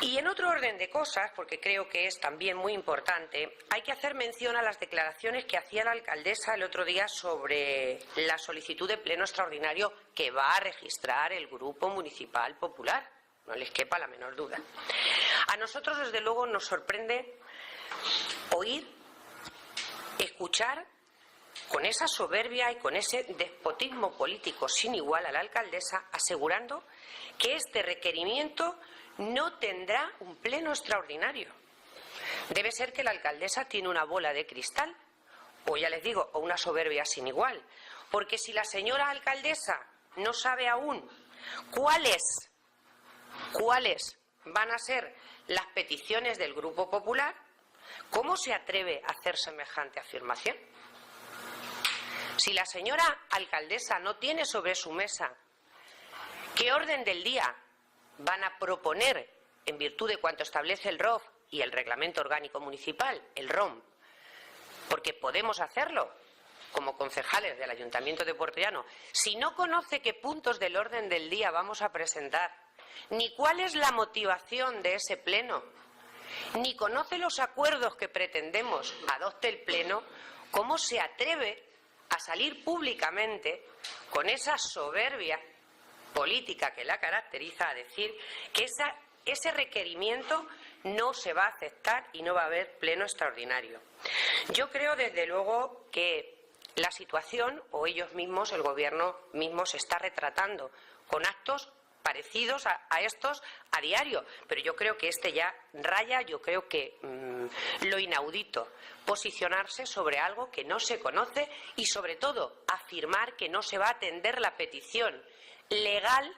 Y en otro orden de cosas, porque creo que es también muy importante, hay que hacer mención a las declaraciones que hacía la alcaldesa el otro día sobre la solicitud de pleno extraordinario que va a registrar el Grupo Municipal Popular. No les quepa la menor duda. A nosotros, desde luego, nos sorprende oír, escuchar con esa soberbia y con ese despotismo político sin igual a la alcaldesa asegurando que este requerimiento no tendrá un pleno extraordinario. Debe ser que la alcaldesa tiene una bola de cristal, o ya les digo, o una soberbia sin igual, porque si la señora alcaldesa no sabe aún cuáles van a ser las peticiones del Grupo Popular, ¿cómo se atreve a hacer semejante afirmación? Si la señora alcaldesa no tiene sobre su mesa qué orden del día van a proponer en virtud de cuanto establece el ROF y el Reglamento Orgánico Municipal, el ROM, porque podemos hacerlo como concejales del Ayuntamiento de Puertollano, si no conoce qué puntos del orden del día vamos a presentar, ni cuál es la motivación de ese pleno, ni conoce los acuerdos que pretendemos adopte el pleno, ¿cómo se atreve a salir públicamente con esa soberbia política que la caracteriza a decir que ese requerimiento no se va a aceptar y no va a haber pleno extraordinario? Yo creo, desde luego, que la situación, o ellos mismos, el Gobierno mismo, se está retratando con actos parecidos a estos a diario, pero yo creo que este ya raya, yo creo que lo inaudito, posicionarse sobre algo que no se conoce y, sobre todo, afirmar que no se va a atender la petición legal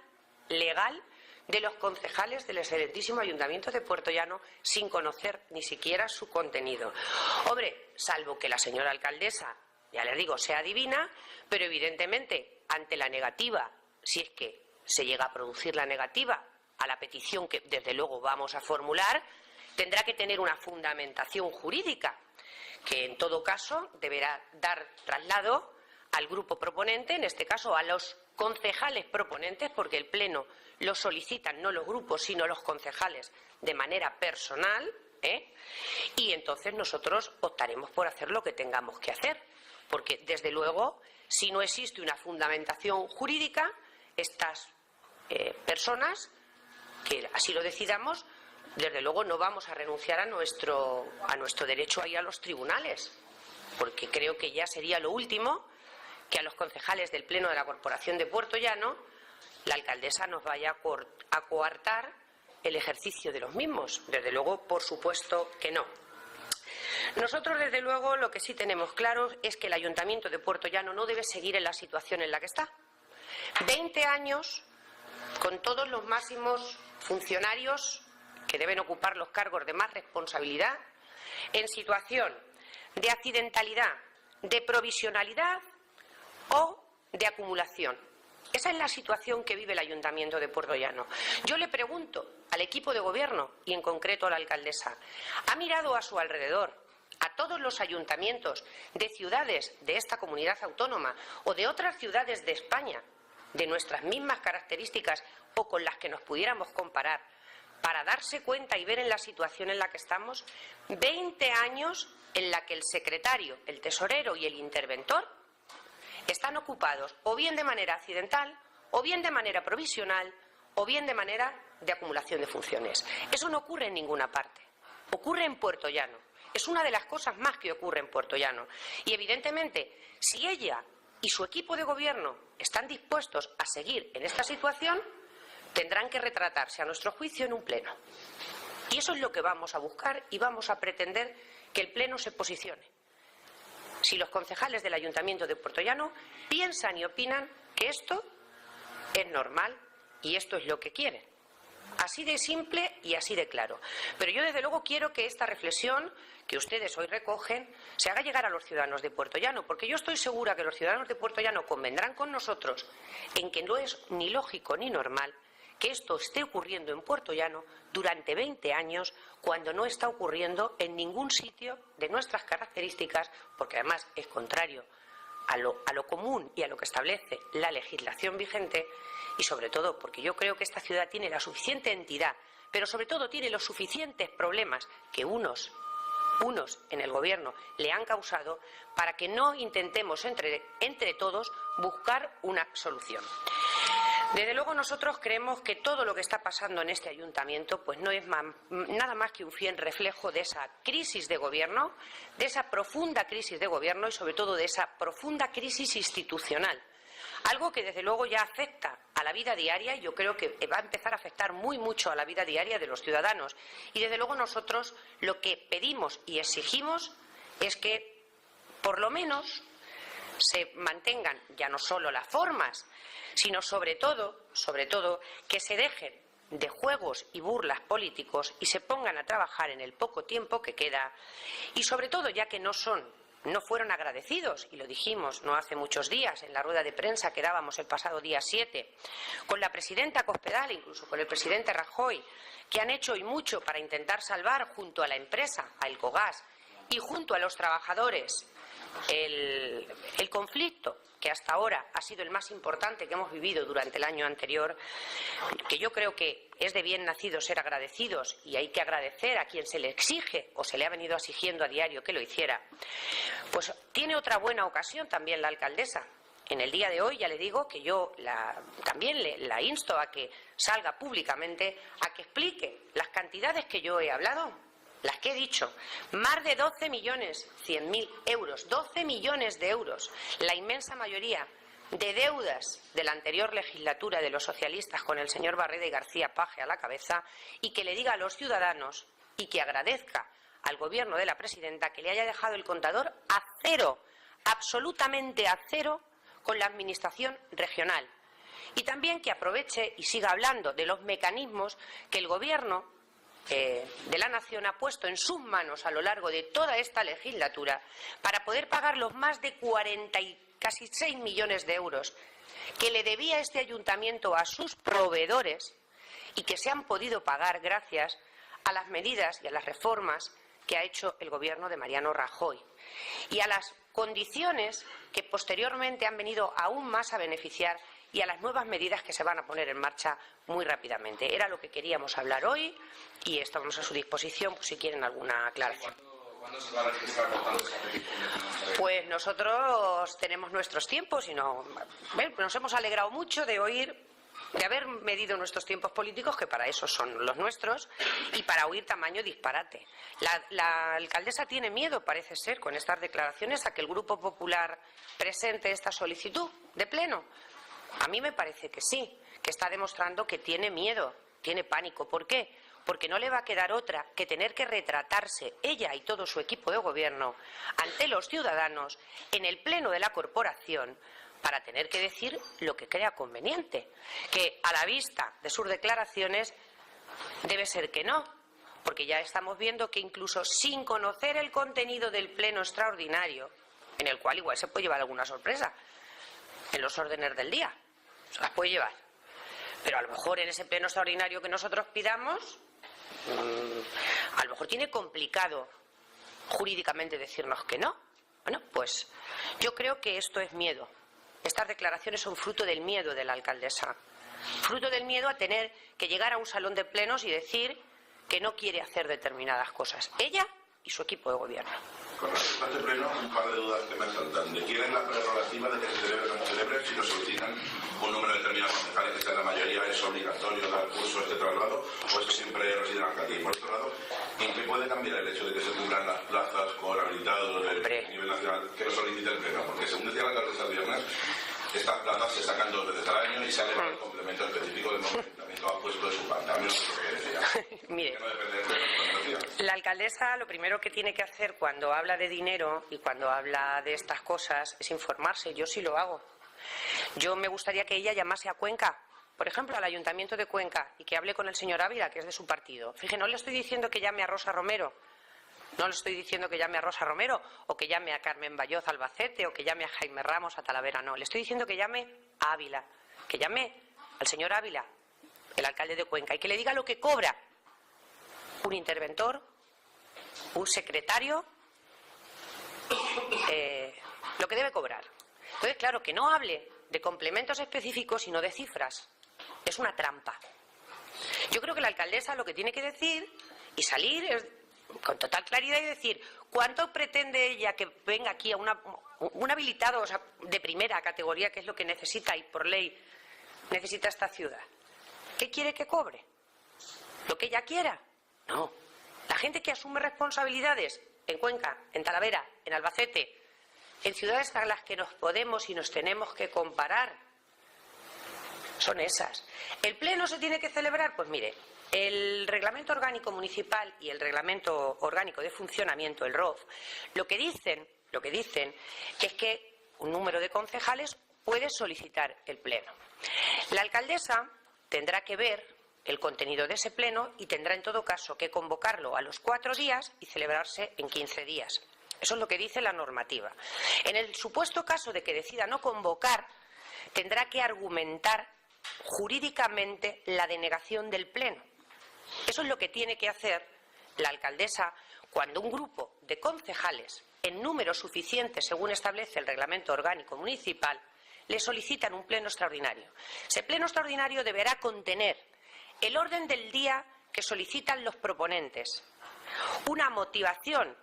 de los concejales del excelentísimo Ayuntamiento de Puertollano sin conocer ni siquiera su contenido. Hombre, salvo que la señora alcaldesa, ya les digo, sea divina, pero evidentemente ante la negativa, si es que se llega a producir la negativa a la petición que desde luego vamos a formular, tendrá que tener una fundamentación jurídica que en todo caso deberá dar traslado al grupo proponente, en este caso a los concejales proponentes, porque el pleno lo solicitan no los grupos sino los concejales de manera personal, y entonces nosotros optaremos por hacer lo que tengamos que hacer, porque desde luego si no existe una fundamentación jurídica, estas personas, que así lo decidamos, desde luego no vamos a renunciar a nuestro derecho a ir a los tribunales, porque creo que ya sería lo último que a los concejales del Pleno de la Corporación de Puertollano la alcaldesa nos vaya a coartar el ejercicio de los mismos. Desde luego, por supuesto que no. Nosotros, desde luego, lo que sí tenemos claro es que el Ayuntamiento de Puertollano no debe seguir en la situación en la que está. 20 años con todos los máximos funcionarios que deben ocupar los cargos de más responsabilidad en situación de accidentalidad, de provisionalidad o de acumulación. Esa es la situación que vive el Ayuntamiento de Puertollano. Yo le pregunto al equipo de gobierno y en concreto a la alcaldesa, ¿ha mirado a su alrededor a todos los ayuntamientos de ciudades de esta comunidad autónoma o de otras ciudades de España de nuestras mismas características o con las que nos pudiéramos comparar para darse cuenta y ver en la situación en la que estamos? 20 años en la que el secretario, el tesorero y el interventor están ocupados o bien de manera accidental, o bien de manera provisional, o bien de manera de acumulación de funciones. Eso no ocurre en ninguna parte. Ocurre en Puertollano. Es una de las cosas más que ocurre en Puertollano. Y evidentemente, si ella y su equipo de gobierno están dispuestos a seguir en esta situación, tendrán que retratarse a nuestro juicio en un pleno. Y eso es lo que vamos a buscar y vamos a pretender que el pleno se posicione. Si los concejales del Ayuntamiento de Puertollano piensan y opinan que esto es normal y esto es lo que quieren. Así de simple y así de claro. Pero yo desde luego quiero que esta reflexión que ustedes hoy recogen se haga llegar a los ciudadanos de Puertollano, porque yo estoy segura que los ciudadanos de Puertollano convendrán con nosotros en que no es ni lógico ni normal que esto esté ocurriendo en Puertollano durante 20 años cuando no está ocurriendo en ningún sitio de nuestras características, porque además es contrario a lo común y a lo que establece la legislación vigente, y sobre todo porque yo creo que esta ciudad tiene la suficiente entidad pero sobre todo tiene los suficientes problemas que unos en el Gobierno le han causado para que no intentemos entre todos buscar una solución. Desde luego nosotros creemos que todo lo que está pasando en este ayuntamiento pues no es nada más que un fiel reflejo de esa crisis de gobierno, de esa profunda crisis de gobierno y sobre todo de esa profunda crisis institucional. Algo que desde luego ya afecta a la vida diaria y yo creo que va a empezar a afectar muy mucho a la vida diaria de los ciudadanos. Y desde luego nosotros lo que pedimos y exigimos es que por lo menos se mantengan ya no solo las formas, sino sobre todo, que se dejen de juegos y burlas políticos y se pongan a trabajar en el poco tiempo que queda y sobre todo ya que no fueron agradecidos, y lo dijimos no hace muchos días en la rueda de prensa que dábamos el pasado día 7, con la presidenta Cospedal e incluso con el presidente Rajoy, que han hecho y mucho para intentar salvar junto a la empresa, a Elcogas, y junto a los trabajadores el conflicto que hasta ahora ha sido el más importante que hemos vivido durante el año anterior, que yo creo que es de bien nacido ser agradecidos y hay que agradecer a quien se le exige o se le ha venido exigiendo a diario que lo hiciera, pues tiene otra buena ocasión también la alcaldesa. En el día de hoy ya le digo que yo también la insto a que salga públicamente a que explique las cantidades que yo he hablado, las que he dicho, más de 12.100.000 euros, 12 millones de euros, la inmensa mayoría de deudas de la anterior legislatura de los socialistas con el señor Barreda y García Page a la cabeza, y que le diga a los ciudadanos y que agradezca al Gobierno de la presidenta que le haya dejado el contador a cero, absolutamente a cero, con la Administración regional. Y también que aproveche y siga hablando de los mecanismos que el Gobierno de la Nación ha puesto en sus manos a lo largo de toda esta legislatura para poder pagar los más de 40 y casi 6 millones de euros que le debía este ayuntamiento a sus proveedores y que se han podido pagar gracias a las medidas y a las reformas que ha hecho el Gobierno de Mariano Rajoy y a las condiciones que posteriormente han venido aún más a beneficiar y a las nuevas medidas que se van a poner en marcha muy rápidamente. Era lo que queríamos hablar hoy y estamos a su disposición por si quieren alguna aclaración. ¿Cuándo se va a registrar por tanto esa petición? Pues nosotros tenemos nuestros tiempos y nos hemos alegrado mucho de haber medido nuestros tiempos políticos, que para eso son los nuestros, y para oír tamaño disparate. La alcaldesa tiene miedo, parece ser, con estas declaraciones, a que el Grupo Popular presente esta solicitud de pleno. A mí me parece que sí, que está demostrando que tiene miedo, tiene pánico. ¿Por qué? Porque no le va a quedar otra que tener que retratarse ella y todo su equipo de gobierno ante los ciudadanos en el pleno de la corporación para tener que decir lo que crea conveniente, que a la vista de sus declaraciones debe ser que no, porque ya estamos viendo que incluso sin conocer el contenido del pleno extraordinario, en el cual igual se puede llevar alguna sorpresa en los órdenes del día, se las puede llevar, pero a lo mejor en ese pleno extraordinario que nosotros pidamos, a lo mejor tiene complicado jurídicamente decirnos que no. Bueno, pues yo creo que esto es miedo. Estas declaraciones son fruto del miedo de la alcaldesa, fruto del miedo a tener que llegar a un salón de plenos y decir que no quiere hacer determinadas cosas, ella y su equipo de gobierno. Con respecto a este pleno, un par de dudas que me saltan. ¿De quieren la prerrogativa de que se celebre o no se celebre? Si lo solicitan un número determinado de concejales, que sea la mayoría, es obligatorio dar cursos de traslado, o eso siempre reside en la alcaldía. Y por otro lado, ¿en qué puede cambiar el hecho de que se cumplan las plazas con habilitados a nivel nacional que lo solicite el pleno? Porque según decía la alcaldesa el viernes, estas plazas se sacan 2 veces al año y sale para el complemento específico del ayuntamiento ha puesto de su parte. A mí no es lo que decía. Mire, que no depende del pleno. La alcaldesa lo primero que tiene que hacer cuando habla de dinero y cuando habla de estas cosas es informarse. Yo sí lo hago. Yo me gustaría que ella llamase a Cuenca, por ejemplo, al Ayuntamiento de Cuenca, y que hable con el señor Ávila, que es de su partido. Fíjate, no le estoy diciendo que llame a Rosa Romero, no le estoy diciendo que llame a Rosa Romero, o que llame a Carmen Bayoz Albacete, o que llame a Jaime Ramos a Talavera, no. Le estoy diciendo que llame a Ávila, que llame al señor Ávila, el alcalde de Cuenca, y que le diga lo que cobra un interventor, un secretario, lo que debe cobrar. Entonces, claro, que no hable de complementos específicos, sino de cifras. Es una trampa. Yo creo que la alcaldesa lo que tiene que decir y salir con total claridad y decir cuánto pretende ella que venga aquí a un habilitado, o sea, de primera categoría, que es lo que necesita y por ley necesita esta ciudad. ¿Qué quiere que cobre? ¿Lo que ella quiera? No. La gente que asume responsabilidades en Cuenca, en Talavera, en Albacete, en ciudades a las que nos podemos y nos tenemos que comparar, son esas. ¿El pleno se tiene que celebrar? Pues mire, el Reglamento Orgánico Municipal y el Reglamento Orgánico de Funcionamiento, el ROF, lo que dicen es que un número de concejales puede solicitar el pleno. La alcaldesa tendrá que ver el contenido de ese pleno y tendrá en todo caso que convocarlo a los 4 días y celebrarse en 15 días. Eso es lo que dice la normativa. En el supuesto caso de que decida no convocar, tendrá que argumentar jurídicamente la denegación del pleno. Eso es lo que tiene que hacer la alcaldesa cuando un grupo de concejales, en número suficiente según establece el Reglamento Orgánico Municipal, le solicitan un pleno extraordinario. Ese pleno extraordinario deberá contener el orden del día que solicitan los proponentes, una motivación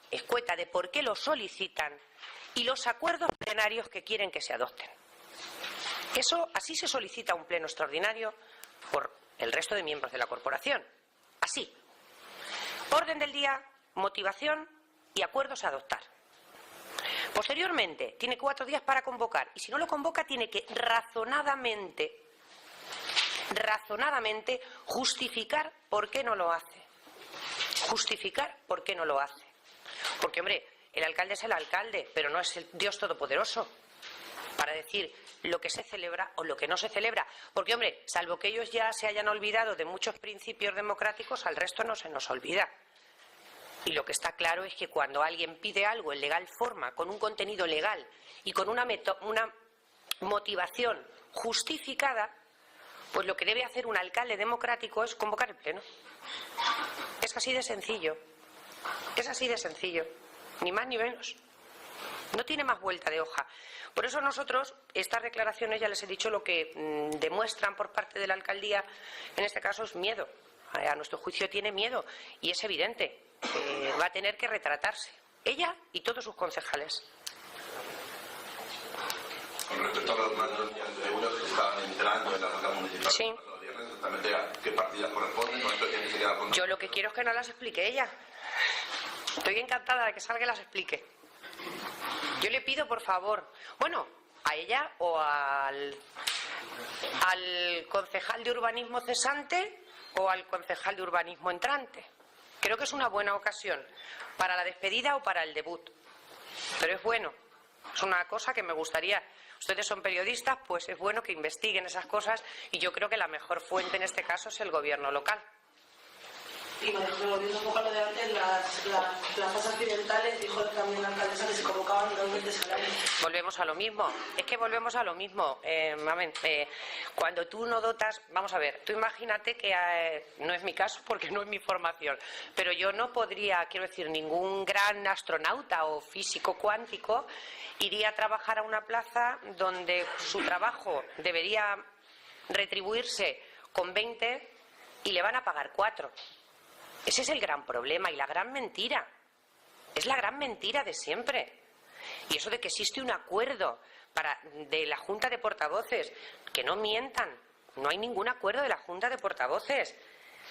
escueta de por qué lo solicitan y los acuerdos plenarios que quieren que se adopten. Eso, así se solicita un pleno extraordinario por el resto de miembros de la corporación. Así. Orden del día, motivación y acuerdos a adoptar. Posteriormente, tiene 4 días para convocar y si no lo convoca tiene que razonadamente justificar por qué no lo hace. Justificar por qué no lo hace. Porque, hombre, el alcalde es el alcalde, pero no es el Dios todopoderoso para decir lo que se celebra o lo que no se celebra. Porque, hombre, salvo que ellos ya se hayan olvidado de muchos principios democráticos, al resto no se nos olvida. Y lo que está claro es que cuando alguien pide algo en legal forma, con un contenido legal y con una motivación justificada, pues lo que debe hacer un alcalde democrático es convocar el pleno. Es así de sencillo. Es así de sencillo. Ni más ni menos. No tiene más vuelta de hoja. Por eso nosotros, estas declaraciones, ya les he dicho, lo que demuestran por parte de la alcaldía, en este caso es miedo. A nuestro juicio tiene miedo y es evidente. Va a tener que retratarse. Ella y todos sus concejales. Con respecto a los más de euros que estaban entrando en la Junta Municipal, sí. Exactamente a qué partidas corresponden, con esto tiene que quedar con... Yo lo que quiero es que no las explique ella. Estoy encantada de que salga y las explique. Yo le pido, por favor, bueno, a ella o al concejal de urbanismo cesante o al concejal de urbanismo entrante. Creo que es una buena ocasión para la despedida o para el debut. Pero es bueno. Es una cosa que me gustaría. Ustedes son periodistas, pues es bueno que investiguen esas cosas y yo creo que la mejor fuente en este caso es el gobierno local. Y volviendo un poco a lo de antes, las plazas accidentales, dijo también la alcaldesa que se convocaban 2 veces al año. Volvemos a lo mismo. Es que volvemos a lo mismo. Cuando tú no dotas... Vamos a ver, tú imagínate que... no es mi caso porque no es mi formación, pero yo no podría, quiero decir, ningún gran astronauta o físico cuántico iría a trabajar a una plaza donde su trabajo debería retribuirse con 20 y le van a pagar 4. Ese es el gran problema y la gran mentira. Es la gran mentira de siempre. Y eso de que existe un acuerdo de la Junta de Portavoces. Que no mientan. No hay ningún acuerdo de la Junta de Portavoces.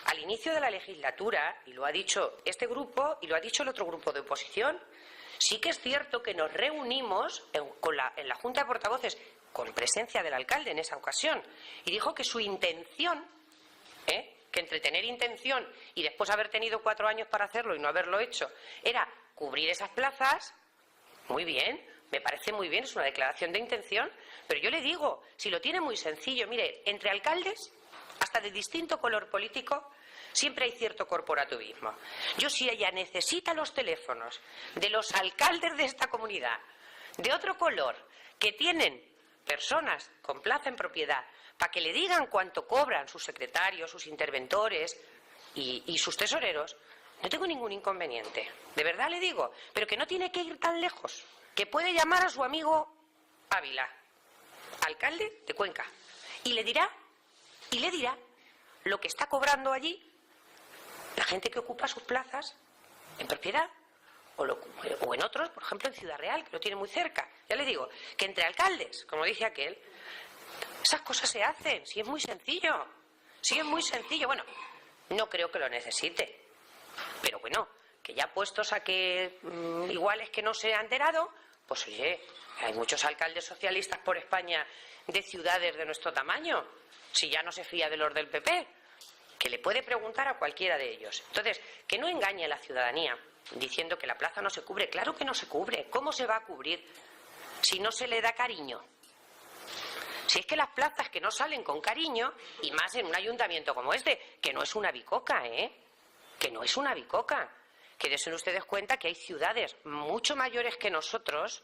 Al inicio de la legislatura, y lo ha dicho este grupo y lo ha dicho el otro grupo de oposición, sí que es cierto que nos reunimos en la Junta de Portavoces con presencia del alcalde en esa ocasión. Y dijo que su intención... que entre tener intención y después haber tenido 4 años para hacerlo y no haberlo hecho, era cubrir esas plazas. Muy bien, me parece muy bien, es una declaración de intención, pero yo le digo, si lo tiene muy sencillo, mire, entre alcaldes, hasta de distinto color político, siempre hay cierto corporativismo. Yo, si ella necesita los teléfonos de los alcaldes de esta comunidad, de otro color, que tienen personas con plaza en propiedad, para que le digan cuánto cobran sus secretarios, sus interventores y sus tesoreros, no tengo ningún inconveniente. De verdad le digo, pero que no tiene que ir tan lejos, que puede llamar a su amigo Ávila, alcalde de Cuenca, y le dirá lo que está cobrando allí la gente que ocupa sus plazas en propiedad o en otros, por ejemplo en Ciudad Real, que lo tiene muy cerca. Ya le digo, que entre alcaldes, como dice aquel, esas cosas se hacen, si es muy sencillo, bueno, no creo que lo necesite, pero bueno, que ya puestos a que igual es que no se ha enterado, pues oye, hay muchos alcaldes socialistas por España de ciudades de nuestro tamaño, si ya no se fía de los del PP, que le puede preguntar a cualquiera de ellos. Entonces, que no engañe a la ciudadanía diciendo que la plaza no se cubre. Claro que no se cubre. ¿Cómo se va a cubrir si no se le da cariño? Si es que las plazas que no salen con cariño, y más en un ayuntamiento como este, que no es una bicoca, que no es una bicoca, que desen ustedes cuenta que hay ciudades mucho mayores que nosotros,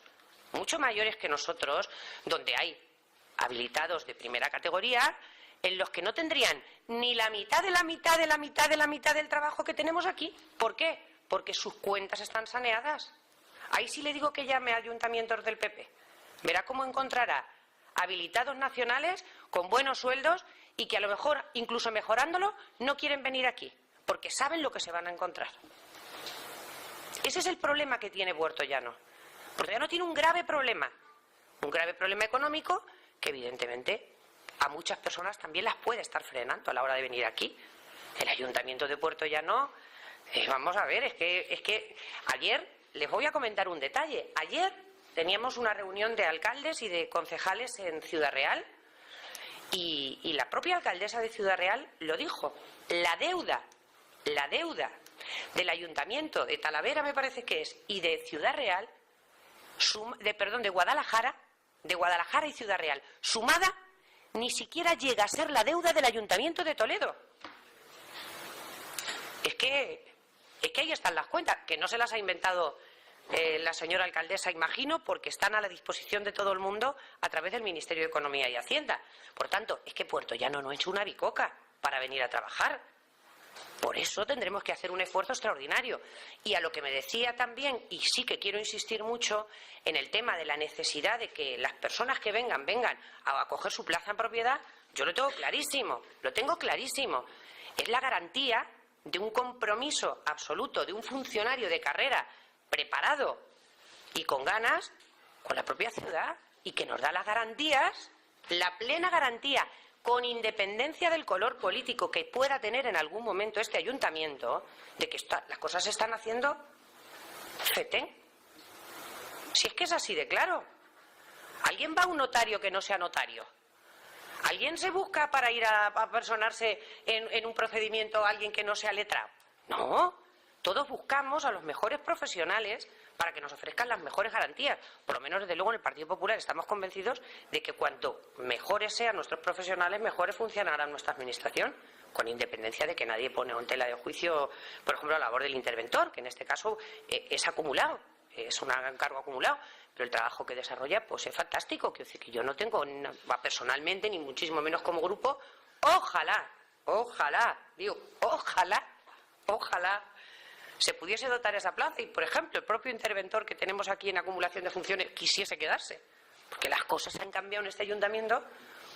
donde hay habilitados de primera categoría, en los que no tendrían ni la mitad de la mitad de la mitad de la mitad del trabajo que tenemos aquí. ¿Por qué? Porque sus cuentas están saneadas. Ahí sí le digo que llame a ayuntamientos del PP. Verá cómo encontrará habilitados nacionales con buenos sueldos y que a lo mejor, incluso mejorándolo, no quieren venir aquí, porque saben lo que se van a encontrar. Ese es el problema que tiene Puerto Llano. Puerto Llano tiene un grave problema económico que evidentemente a muchas personas también las puede estar frenando a la hora de venir aquí. El ayuntamiento de Puerto Llano, vamos a ver, es que ayer les voy a comentar un detalle. Ayer teníamos una reunión de alcaldes y de concejales en Ciudad Real y la propia alcaldesa de Ciudad Real lo dijo. La deuda del ayuntamiento de Talavera, me parece que es, y de Ciudad Real, de Guadalajara y Ciudad Real, sumada, ni siquiera llega a ser la deuda del ayuntamiento de Toledo. Es que ahí están las cuentas, que no se las ha inventado la señora alcaldesa, imagino, porque están a la disposición de todo el mundo a través del Ministerio de Economía y Hacienda. Por tanto, es que Puerto Llano no es una bicoca para venir a trabajar. Por eso tendremos que hacer un esfuerzo extraordinario. Y a lo que me decía también, y sí que quiero insistir mucho, en el tema de la necesidad de que las personas que vengan a coger su plaza en propiedad, yo lo tengo clarísimo. Es la garantía de un compromiso absoluto de un funcionario de carrera preparado y con ganas con la propia ciudad y que nos da las garantías, la plena garantía, con independencia del color político que pueda tener en algún momento este ayuntamiento, de que las cosas se están haciendo fetén. Si es que es así de claro. ¿Alguien va a un notario que no sea notario? ¿Alguien se busca para ir a personarse en un procedimiento a alguien que no sea letrado? No. Todos buscamos a los mejores profesionales para que nos ofrezcan las mejores garantías. Por lo menos, desde luego, en el Partido Popular estamos convencidos de que cuanto mejores sean nuestros profesionales, mejores funcionará nuestra administración, con independencia de que nadie pone en tela de juicio, por ejemplo, la labor del interventor, que en este caso es acumulado, es un cargo acumulado, pero el trabajo que desarrolla pues es fantástico. Quiero decir que yo no tengo, personalmente, ni muchísimo menos como grupo, ojalá se pudiese dotar esa plaza y, por ejemplo, el propio interventor que tenemos aquí en acumulación de funciones quisiese quedarse. Porque las cosas han cambiado en este ayuntamiento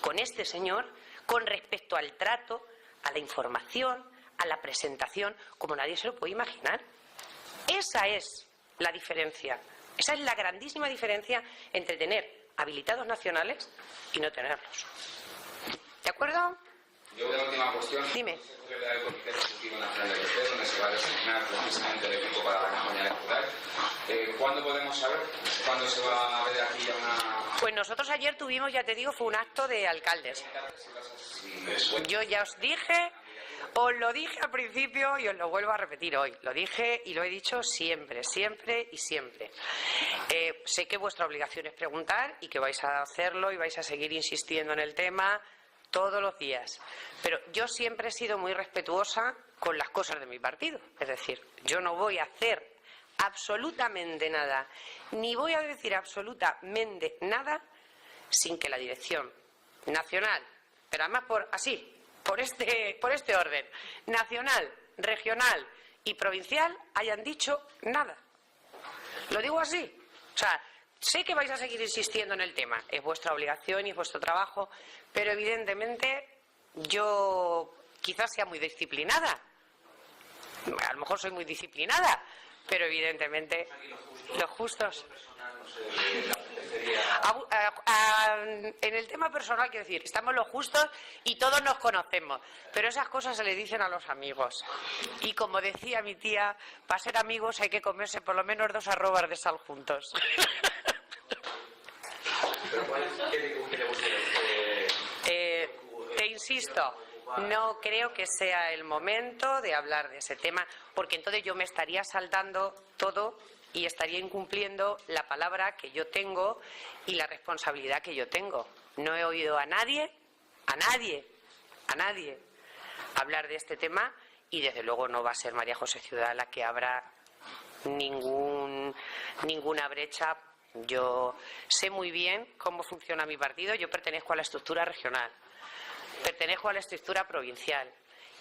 con este señor con respecto al trato, a la información, a la presentación, como nadie se lo puede imaginar. Esa es la diferencia. Esa es la grandísima diferencia entre tener habilitados nacionales y no tenerlos. ¿De acuerdo? Yo una última cuestión. Dime. El Comité Ejecutivo Nacional de Usted, donde se va a designar precisamente el equipo para la campaña electoral. ¿Cuándo podemos saber? ¿Cuándo se va a ver aquí ya una...? Pues nosotros ayer tuvimos, ya te digo, fue un acto de alcaldes. Yo ya os lo dije al principio y os lo vuelvo a repetir hoy. Lo dije y lo he dicho siempre. Sé que vuestra obligación es preguntar y que vais a hacerlo y vais a seguir insistiendo en el tema todos los días. Pero yo siempre he sido muy respetuosa con las cosas de mi partido. Es decir, yo no voy a hacer absolutamente nada, ni voy a decir absolutamente nada sin que la dirección nacional, pero además por este orden, nacional, regional y provincial, hayan dicho nada. Lo digo así. O sea, sé que vais a seguir insistiendo en el tema, es vuestra obligación y es vuestro trabajo, pero evidentemente yo quizás sea muy disciplinada. A lo mejor soy muy disciplinada, pero evidentemente los justos. En el tema personal, quiero decir, estamos los justos y todos nos conocemos, pero esas cosas se le dicen a los amigos. Y como decía mi tía, para ser amigos hay que comerse por lo menos 2 arrobas de sal juntos. Te insisto, no creo que sea el momento de hablar de ese tema, porque entonces yo me estaría saltando todo y estaría incumpliendo la palabra que yo tengo y la responsabilidad que yo tengo. No he oído a nadie hablar de este tema, y desde luego no va a ser María José Ciudad la que abra ninguna brecha. Yo sé muy bien cómo funciona mi partido. Yo pertenezco a la estructura regional, pertenezco a la estructura provincial,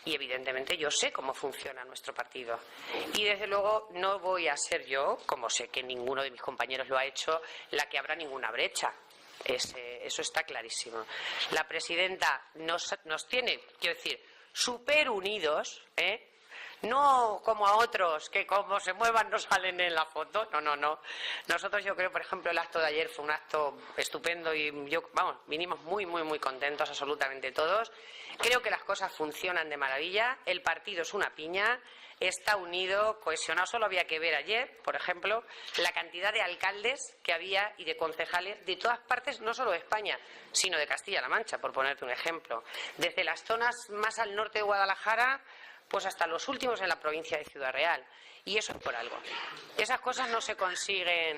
y evidentemente yo sé cómo funciona nuestro partido. Y desde luego no voy a ser yo, como sé que ninguno de mis compañeros lo ha hecho, la que abra ninguna brecha. Eso está clarísimo. La presidenta nos tiene, quiero decir, súper unidos, no como a otros que como se muevan no salen en la foto. No. Nosotros, yo creo, por ejemplo, el acto de ayer fue un acto estupendo y vinimos muy contentos absolutamente todos. Creo que las cosas funcionan de maravilla. El partido es una piña, está unido, cohesionado. Solo había que ver ayer, por ejemplo, la cantidad de alcaldes que había y de concejales de todas partes, no solo de España, sino de Castilla-La Mancha, por ponerte un ejemplo. Desde las zonas más al norte de Guadalajara, pues hasta los últimos en la provincia de Ciudad Real. Y eso es por algo. Esas cosas no se consiguen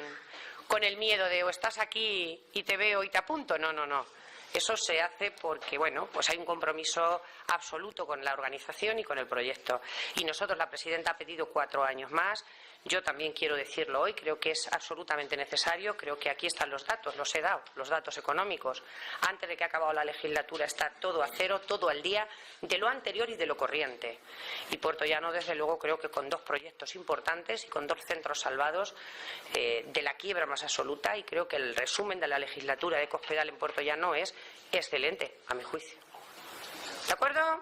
con el miedo de o estás aquí y te veo y te apunto. No. Eso se hace porque, bueno, pues hay un compromiso absoluto con la organización y con el proyecto. Y nosotros, la presidenta ha pedido 4 años más. Yo también quiero decirlo hoy, creo que es absolutamente necesario. Creo que aquí están los datos, los he dado, los datos económicos. Antes de que ha acabado la legislatura está todo a cero, todo al día, de lo anterior y de lo corriente. Y Puertollano, desde luego, creo que con 2 proyectos importantes y con 2 centros salvados de la quiebra más absoluta, y creo que el resumen de la legislatura de Cospedal en Puertollano es excelente, a mi juicio. ¿De acuerdo?